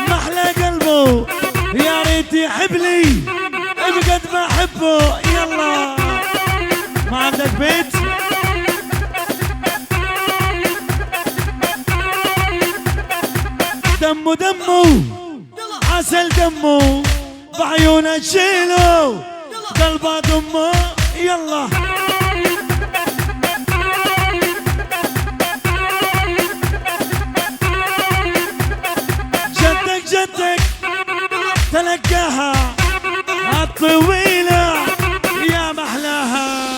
محلى قلبه يا ريت يحبني بقد ما احبه. يلا ما عندك بيت؟ دمه عسل دمه بعيونه تشيله قلبه دمه. يلا جدك تلقاها الطويلة يا محلاها.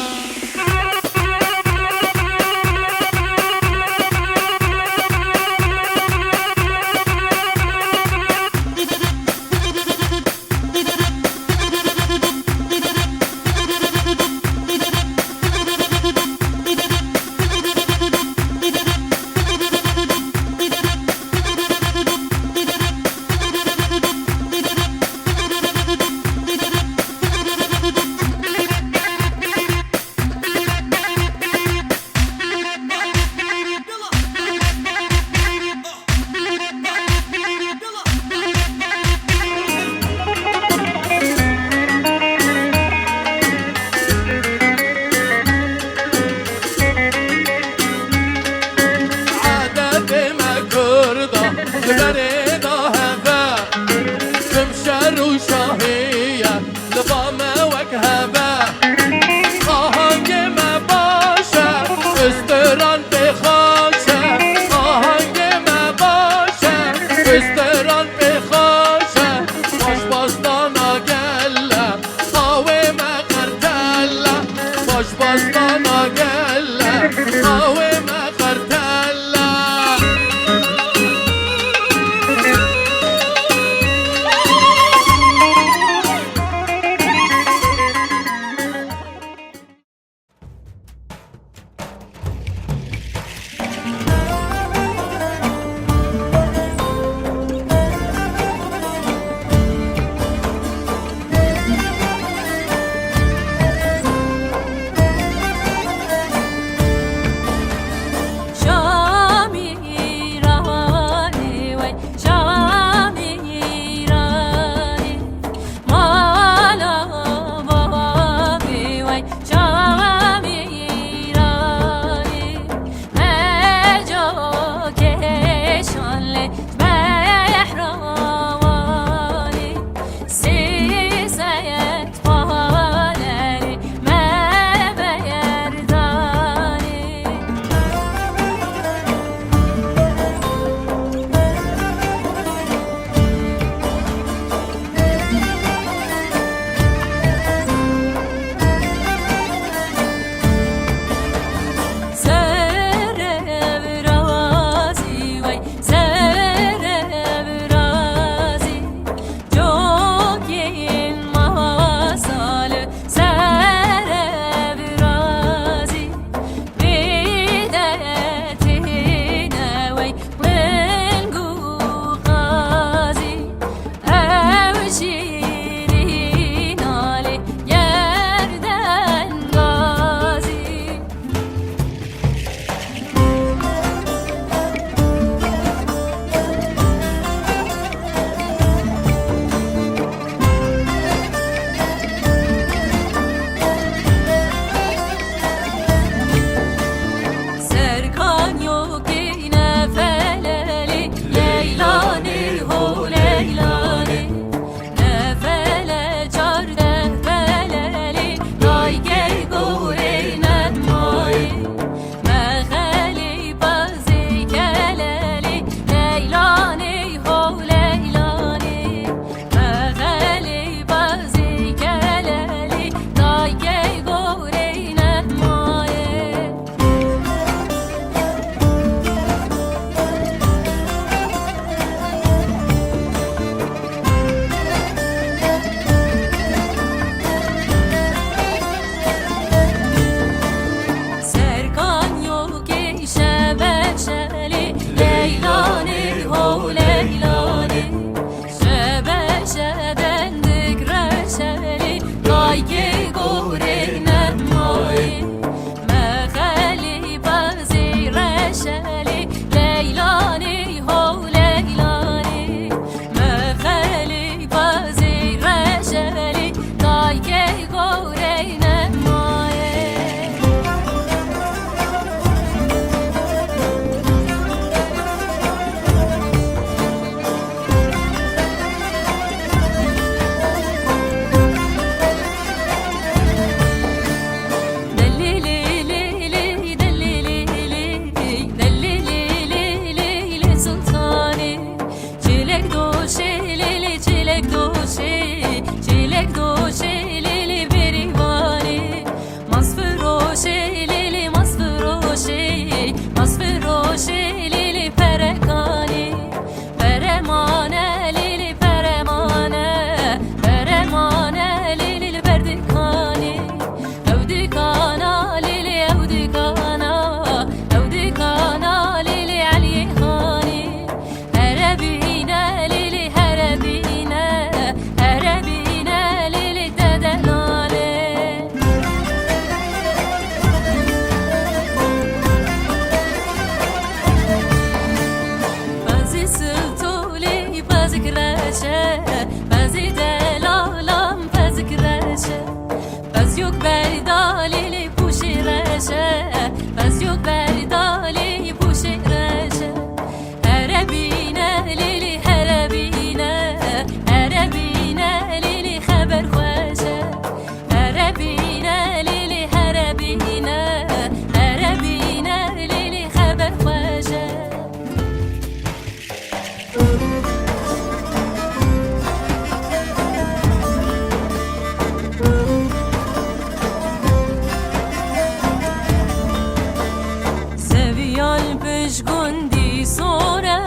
پیش گندی سوره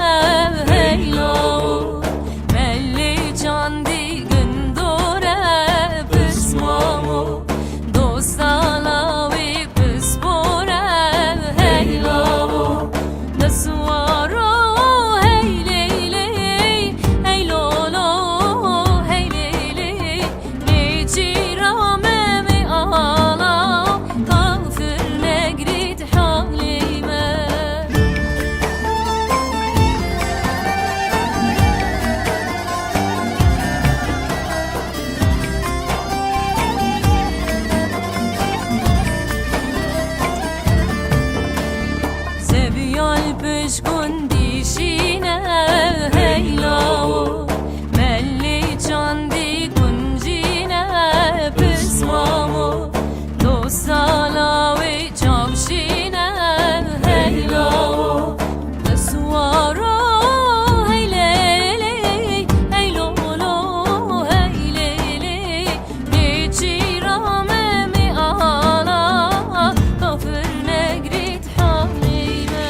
هیلو ملی چاندی گندوره پس مامو دوستالاوی پس بوره هیلو نسوارو هیلیلی هیلولو هیلیلی نیچی رامه می آلا کافر نگرید حالیمه سبیال پیش گندیشینه هیلاو ملی چاندی کنجینه پس مامو دو سالاوی چامشینه هیلاو نسوارو هیلیلی هیلولو هیلیلی نیچی رامه می آلا کافر نگرید حالیمه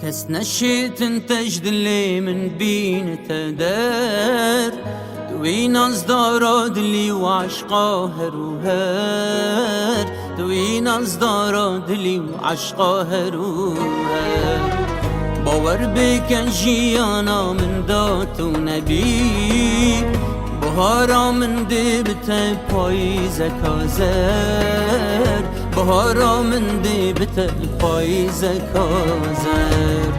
كس نشيت انتجد اللي من بين تدار دوين أصدارات اللي وعشقا هروهار دوين أصدارات اللي وعشقا هروهار باور بکن جیانا من دات و نبی بهارا من دبت پاییز کازر بهارا من دبت پاییز کازر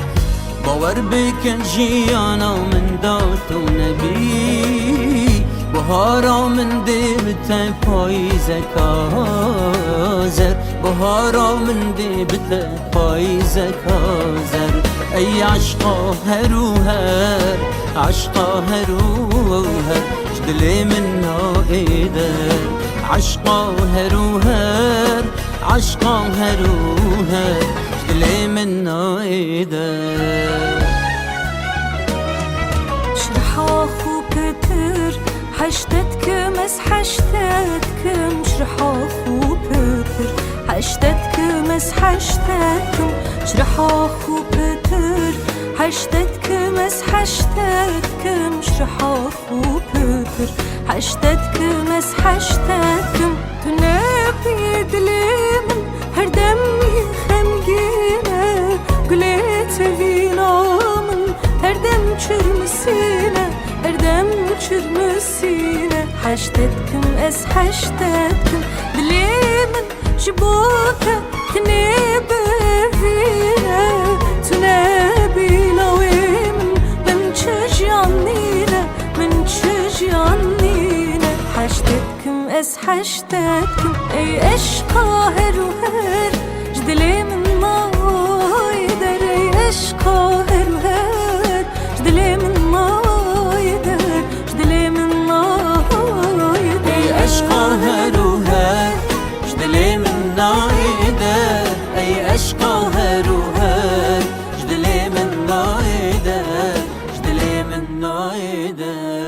باور بکن جیانا من دات و نبی بهارا من دبت پاییز کازر بهارا من دبت پاییز کازر ای عشقا هروهر عشقا هروهر جدلی من نائدر عشقا هروهر عشقا هروهر جدلی من نائدر شرحا خو بتر حشتتكم اس حشتتكم شرحا خو بتر حشتتكم اس حشتتكم شرحا خو بتر حشتتكم اس حشتتكم شرحا خو بتر حشتتكم اس حشتتكم تنبي دليمن هر دمي خمجينة قلت فينا من هر دم çürmesine her dem çürmesine حشتتكم اس حشتتكم دليمن شبوكة تنبي فينا تنبي لويمن من تشجعنينا من تشجعنينا حشتتكم اس حشتتكم اي اشقا هروهر جدلي من نايدر اي اشقا هروهر جدلي من نايدر جدلي من نايدر اي اشقا هروهر جدلي من نايدر اي اشقا هروهر جدلي من نايدر جدلي من نايدر